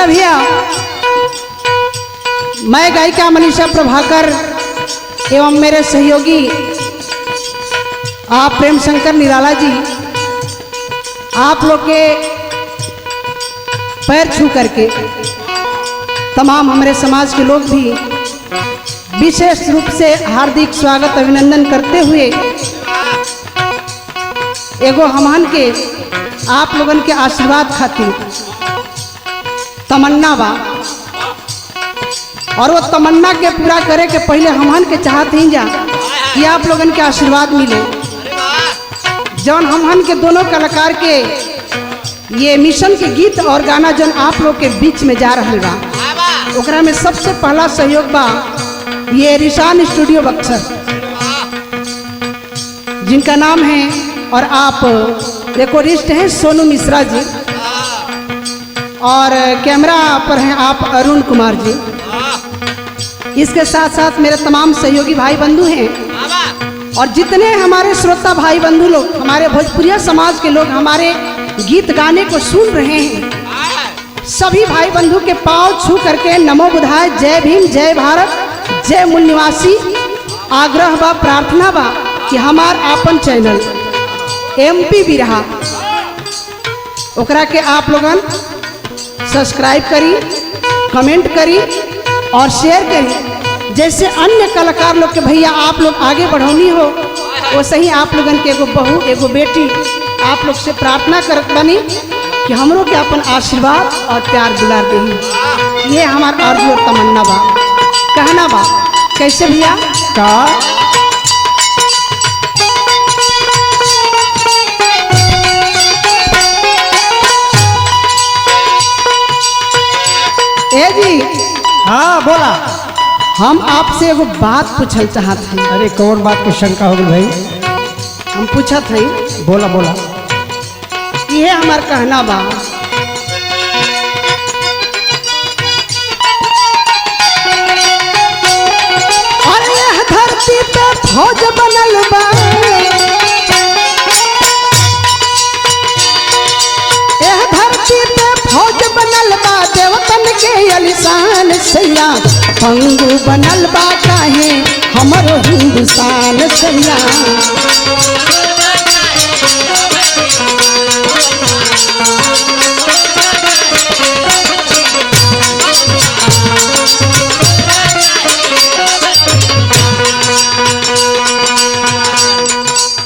नमस्कार भैया, मैं गायिका मनीषा प्रभाकर एवं मेरे सहयोगी आप प्रेम शंकर निराला जी, आप लोग के पैर छू करके तमाम हमारे समाज के लोग भी विशेष रूप से हार्दिक स्वागत अभिनंदन करते हुए एगो हमन के आप लोगन के आशीर्वाद खातिर तमन्ना बा, और वो तमन्ना के पूरा करे के पहले हमन के चाहत ही जा कि आप लोगन के आशीर्वाद मिले। जौन हमन के दोनों कलाकार के ये मिशन के गीत और गाना जौन आप लोग के बीच में जा रहा बा, ओकरा में सबसे पहला सहयोग बा ये रिशान स्टूडियो बक्सर, जिनका नाम है और आप रिकॉर्डिस्ट हैं सोनू मिश्रा जी, और कैमरा पर हैं आप अरुण कुमार जी। इसके साथ साथ मेरे तमाम सहयोगी भाई बंधु हैं, और जितने हमारे श्रोता भाई बंधु लोग, हमारे भोजपुरिया समाज के लोग हमारे गीत गाने को सुन रहे हैं, सभी भाई बंधु के पांव छू करके नमो बुधाय, जय भीम, जय भारत, जय मूल निवासी आग्रह बा, प्रार्थना बा कि हमार आपन चैनल MP बिरहा ओकरा के आप लोगन सब्सक्राइब करी, कमेंट करी और शेयर करी। जैसे अन्य कलाकार लोग के भैया आप लोग आगे बढ़ौनी हो, वैसे ही आप लोगन के एगो बहू एगो बेटी आप लोग से प्रार्थना करत बनी कि हमरों के अपन आशीर्वाद और प्यार दुलार दे। ये हमार अर्जी और तमन्ना बा, कहना बा कैसे भैया का ए जी। हाँ बोला। हम आपसे एगो बात पूछल चाहत हैं। अरे कौन बात की शंका हो गई भाई? हम पूछत हैं। बोला बोला। ये हमार कहना बा, और यह धरती पे फौज बनल बा, यह धरती पे फौज बनल बा, देवतन के अलिशान सैया पंगु बनल बा, काहे हमरो हिंदुस्तान सैया।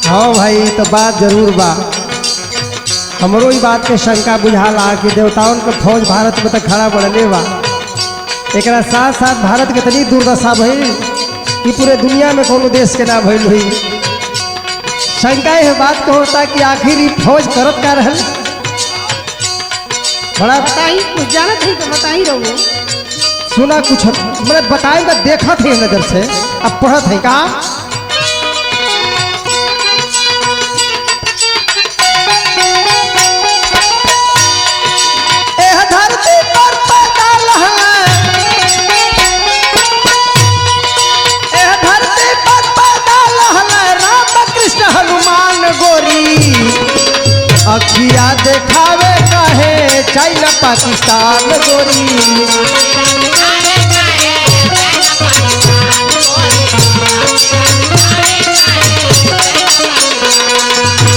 हाँ भाई तो बात जरूर बा, हमरो ई बात के शंका बुझाला कि देवताओं के फौज भारत में तो खड़ा बढ़ले बा। एकरा साथ साथ भारत के तनी दुर्दशा भइल कि पूरे दुनिया में कोनो देश के ना भइल हुई। शंका यह बात को होता कि आखिर ई फौज करत का रहल। बड़ा बताई, कुछ जानत है तो बताई रहो। सुना कुछ मैंने बताए तो देखा थे नजर से, अब पढ़त है का। अखिया देखावे काहे चाइना पाकिस्तान गोरी,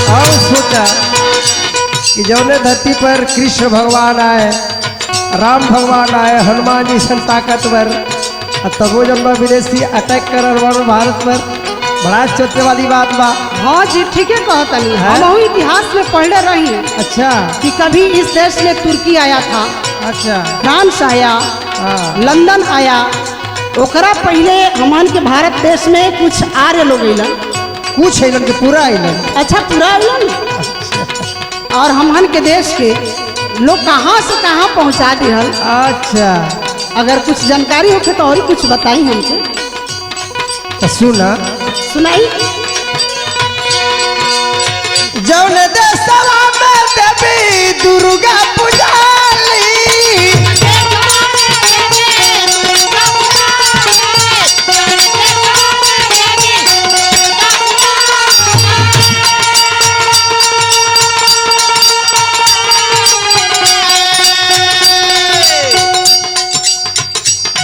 और सोचा कि जौने धरती पर कृष्ण भगवान आए, राम भगवान आए, हनुमान जी सन ताकतवर, तबो जब विदेशी अटैक कर भारत पर, बड़ा चोटे वाली बात बा। हाँ जी ठीक है कहता नहीं, हम इतिहास में पढ़े रही। अच्छा। कि कभी इस देश में तुर्की आया था, अच्छा, फ्रांस आया, लंदन आया, ओकरा पहले हमन के भारत देश में कुछ आर्य लोग अइलन, कुछ अइलन के पूरा अइलन। अच्छा पूरा अइलन। और हमन के देश के लोग कहाँ से कहाँ पहुँचा दिहल। अच्छा, अगर कुछ जानकारी होखे तो और कुछ बताई हमके। तो सुना सुनाई। जौन देशवा में देवी दुर्गा पूजाली,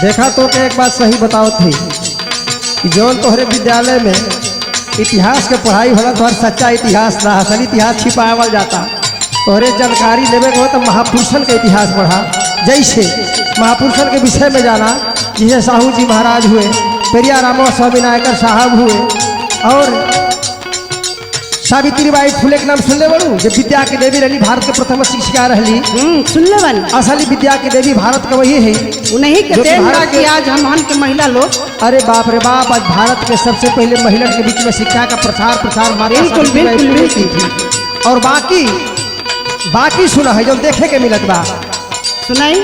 देखा तो के एक बात सही बताओ थी कि जौन तोहरे विद्यालय में इतिहास के पढ़ाई होला तो सच्चा इतिहास ना असल इतिहास छिपावल जाता। तोहरे जानकारी लेवे के हो तो महापुरुषन के इतिहास पढ़ा। जैसे महापुरुषन के विषय में जाना, जैसे साहू जी महाराज हुए, पेरिया रामो स्वामी नायकर साहब हुए, और सावित्री बाई फुले के नाम सुनले बड़ू, जो विद्या की देवी रही, भारत के प्रथम शिक्षिका रही। सुनले बन असली विद्या की देवी भारत का वही है। उन्हीं के देन बा कि आज हम के महिला लोग, अरे बाप रे बाप, आज भारत के सबसे पहले महिला के बीच में शिक्षा का प्रसार माता बिल्कुल बिल्कुल की थी। और बाकी सुना है जो देखे के मिलत बा, सुनाई।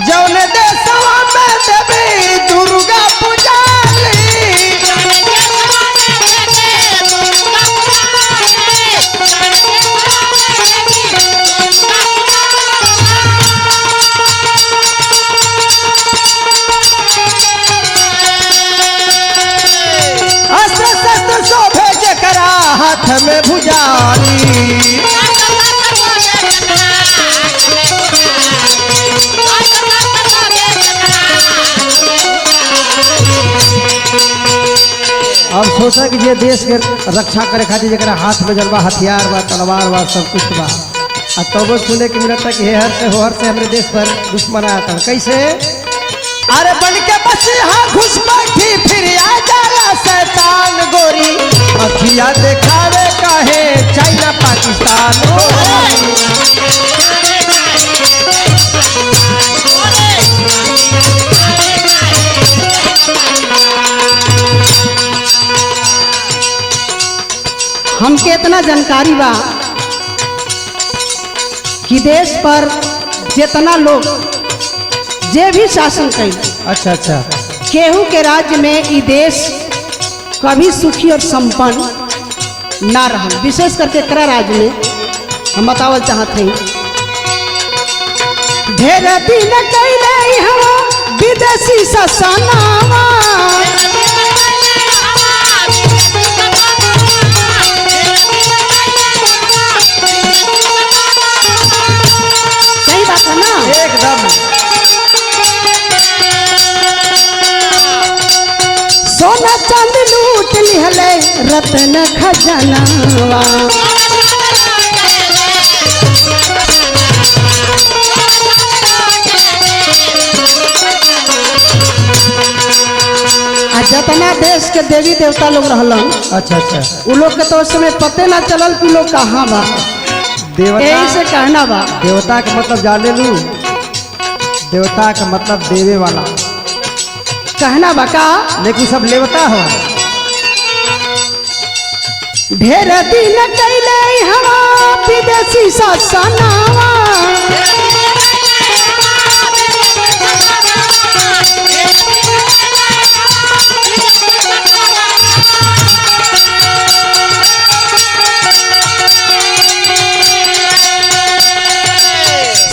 जौने देशवा में देवी दुर्गा पूजाली, अस्त्र शस्त्र शोभे जकरा हाथ में भुजाली। अब सोचा कि ये देश के रक्षा करे खातिर जरा हाथ में जलवा हथियार बा, तलवार बा, सब कुछ बा, और तब सुने के मिलता कि हर से हमारे देश पर दुश्मन आता। कैसे? अरे बन के मसीहा घुस बैठी फिर आ जाला शैतान गोरी, अखिया देखावे काहे चाइना पाकिस्तान गोरी। हमके इतना जानकारी बा कि देश पर जितना लोग जे भी शासन कई, अच्छा अच्छा, केहू के राज्य में ई देश कभी सुखी और संपन्न ना रहा। विशेष करके एकरा राज्य में हम बतावल चाहते हैं, ढेर दिन कैले हम विदेशी ससनावा, सही बात है ना? एकदम। सोना चांदी लूट लिहले रत्न खजानावा, जितना देश के देवी देवता लोग रहलन, अच्छा अच्छा, उ लोग के तो उस समय पते ना चलल कि लोग कहाँ बा। देवता, यही से कहना बा, देवता का मतलब जाने लू, देवता का मतलब देवे वाला, कहना बा का, लेकिन सब लेवता हो। ढेर दिन कैले हम विदेशी ससनावा,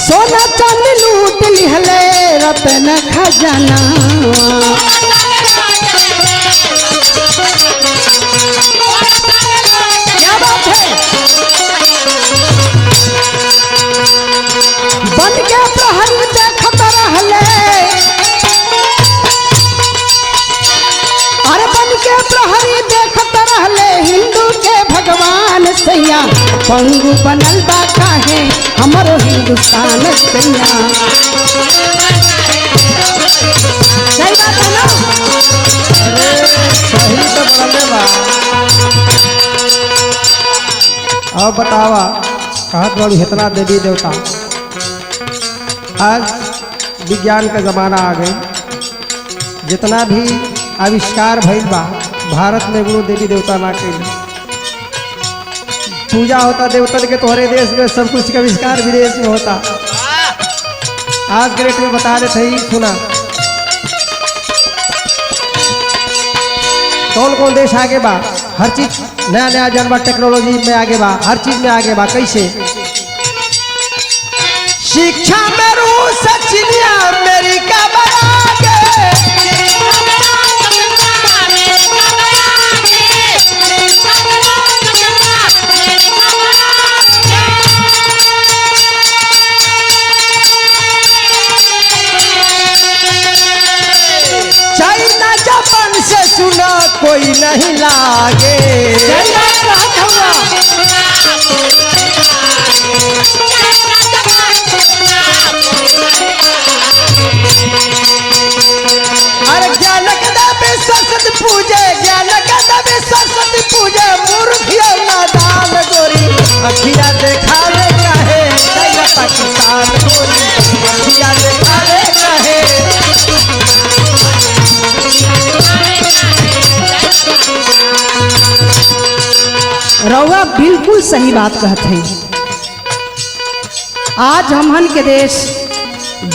सोना चांदी लूट लिहले रत्न खजानावा। क्या बात है? बन के प्रहरी देखत रहले, अरे बन के प्रहरी देखत रहले हिंदू के भगवान सैया, पंगु बनल बा काहे हमरो हिंदुस्तान सैया। सही बात है ना? सही तो बोले बा। अब बतावा, कहत बड़ू इतना देवी देवता, आज विज्ञान का जमाना आ गई, जितना भी आविष्कार भइल बा भारत में वो देवी देवता ना कैल। पूजा होता देवतन के तोहरे देश में, सब कुछ का आविष्कार विदेश में होता। आज के डेट में बता देते ही, सुना कौन कौन देश आगे बा, हर चीज नया नया जानवर, टेक्नोलॉजी में आगे बा, हर चीज में आगे बा। कैसे? शिक्षा में रूस, चीनिया, अमेरिका बरागे, कोई नहीं लागे। सही बात कहत हउआ। अरे ज्ञान कदम सरस्वती पूजे, ज्ञान कदम सरस्वती पूजे, मूर्खिया नादान गोरी अखिया देखावे काहे दैया पाकिस्तान गोरी अखिया देखावे काहे। रउआ बिल्कुल सही बात कहत है। आज हमहन के देश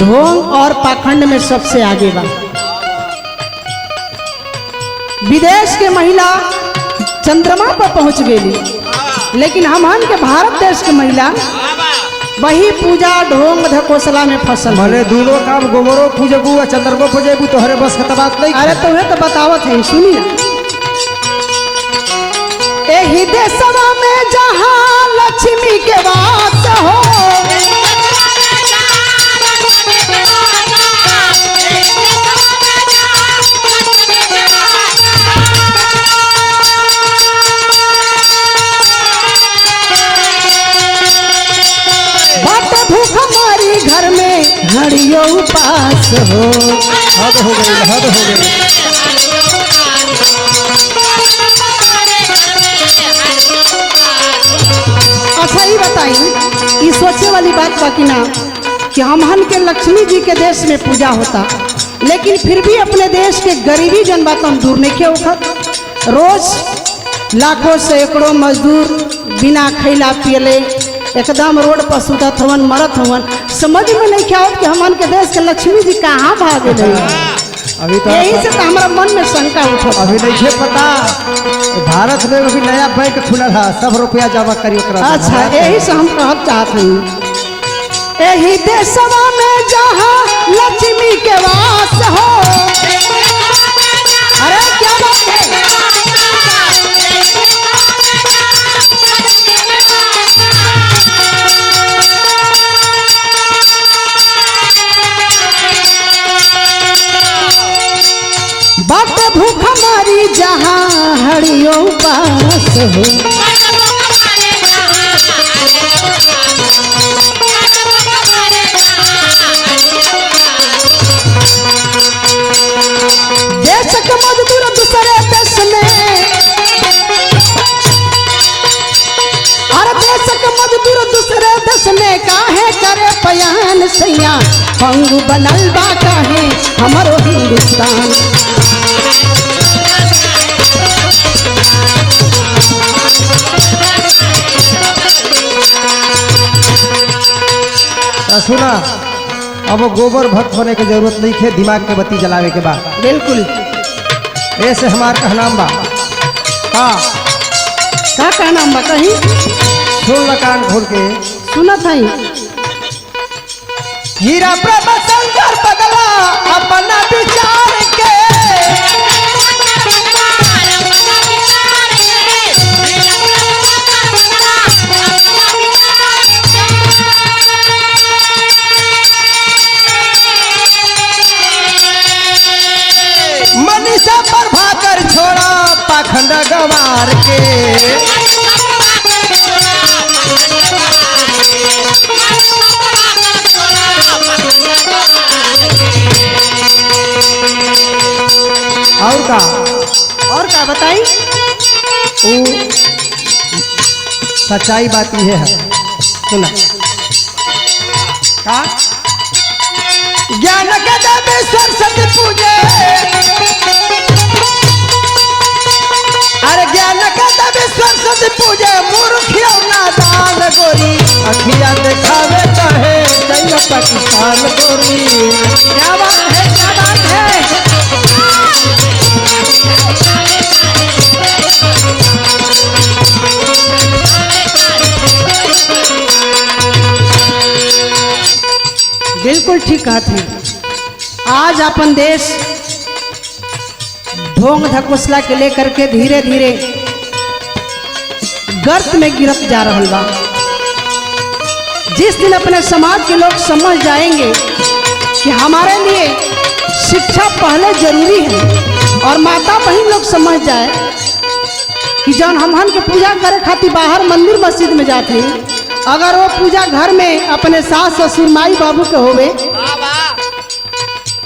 ढोंग और पाखंड में सबसे आगे बा। विदेश के महिला चंद्रमा पर पहुंच गई, लेकिन हमहन के भारत देश के महिला वही पूजा ढोंग धकोसला में फसल है। भले दोनों काम गोबरो पूजबू और चंद्रमा पूजेबू तोहरे बस का बात नहीं। अरे तुम्हें तो बतावत है, सुनी ना। एही देशवा में जहाँ लक्ष्मी के वास हो, भूख मारी घर में हरियो उपास हो। हद हो गई, हद हो गई। अच्छा ही बताई, ये सोचे वाली बात बाकी ना कि हमहन के लक्ष्मी जी के देश में पूजा होता, लेकिन फिर भी अपने देश के गरीबी जन बात हम दूर नहीं उठत। रोज लाखों सैकड़ों मजदूर बिना खैला पियले एकदम रोड पर सुतत हवन, मरत हवन। समझ में नहीं क्या कि हमन के देश के लक्ष्मी जी कहाँ भाग गए। अभी तो यही से तो हमारा मन में शंका उठत। अभी नहीं पता, भारत में अभी नया बैंक खुला था, सब रुपया जमा करिए। अच्छा, यही से हम कहना चाहते हैं, यही देशवा में जहाँ लक्ष्मी के वास हो। अरे क्या बात है। बाट भूख मारी जहाँ हरियो पास हो। देश के मजदूर दूसरे देश में, हर देश के मजदूर दूसरे देश में काहे करे पयान सैया, पंगु बनल बा काहे हमारो हिंदुस्तान। सुना, अब गोबर भक्त होने की जरूरत नहीं है, दिमाग के बत्ती जलावे के बाद। बिल्कुल ऐसे हमार कहनाम बा। हाँ, का कहना बा कहीं सुन ल कान खोल के। सुनत है। हीरा प्रभा शंकर पगला अपना विचार के, मनीषा प्रभाकर छोड़ा पाखंड गंवार के। और का बताई, वो सच्चाई बात ये है। सुना का ज्ञान के देवी सरस्वती पूजे, अरे ज्ञान के देवी सरस्वती पूजे, मूर्खियों नादान गोरी अखिया देखावे काहे दैया पाकिस्तान गोरी। क्या बात है, क्या बात है। बिल्कुल ठीक कहते हैं। आज अपन देश ढोंग धकोसला के लेकर के धीरे धीरे गर्त में गिरत जा रहा बा। जिस दिन अपने समाज के लोग समझ जाएंगे कि हमारे लिए शिक्षा पहले जरूरी है, और माता बहन लोग समझ जाए कि जौन हमहन के पूजा करे खातिर बाहर मंदिर मस्जिद में जाते हैं, अगर वो पूजा घर में अपने सास ससुर माई बाबू के होवे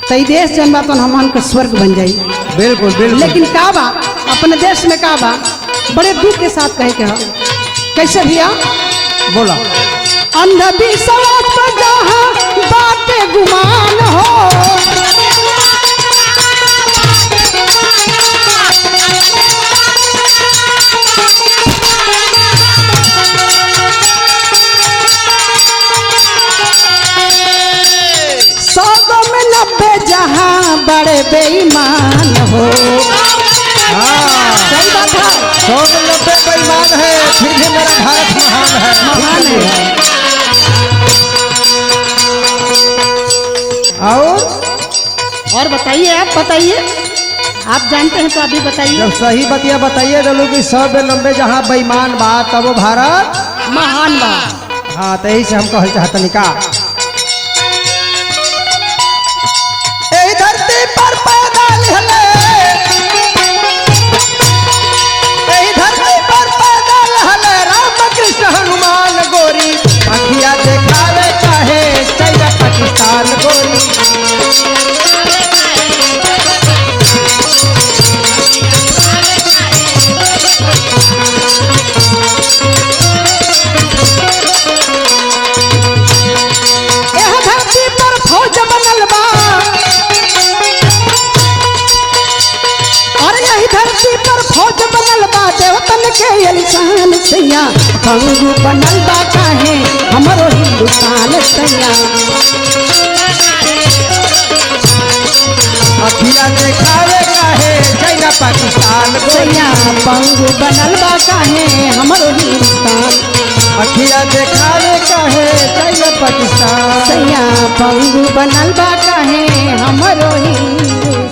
तो ई देश जन बा तो हमहन के स्वर्ग बन जाई। बिल्कुल बिल्कुल। लेकिन का बा अपने देश में का बा बड़े दुख के साथ कहे के ह कैसे भैया बोला। अंधविश्वास पर जहाँ बातें गुमान हो, सौ में 90 जहाँ बड़े बेईमान हो। हाँ सही बात है। 100 में 90 बेईमान है, फिर भी मेरा भारत महान है। महान है। और बताइए, आप बताइए, आप जानते हैं तो अभी बताइए। जब सही बतिया बताइए डलू कि 100 में 90 जहाँ बेईमान बा तब वो भारत महान बा। हाँ तो यही से हम कहल चाहतनी का एही धरती पर पैदा लिहले, एही धरती पर पैदा लिहले राम कृष्ण हनुमान गोरी, अखिया देखावे चाहे चाइना पाकिस्तान गोरी। एह धरती पर फौज बनल बा, और यही धरती पर फौज बनल बा, देवतन के इंसान सैया पंगु बनल बा काहे हमरो हिंदुस्तान सैया। अखिया देखावे काहे चाइना पाकिस्तान गोरी, सैया पंगु बनल बा काहे हमरो हिंदुस्तान। अखिया देखावे काहे चाइना पाकिस्तान। सैया पंगु बनल बा काहे हमरो हिंदुस्तान।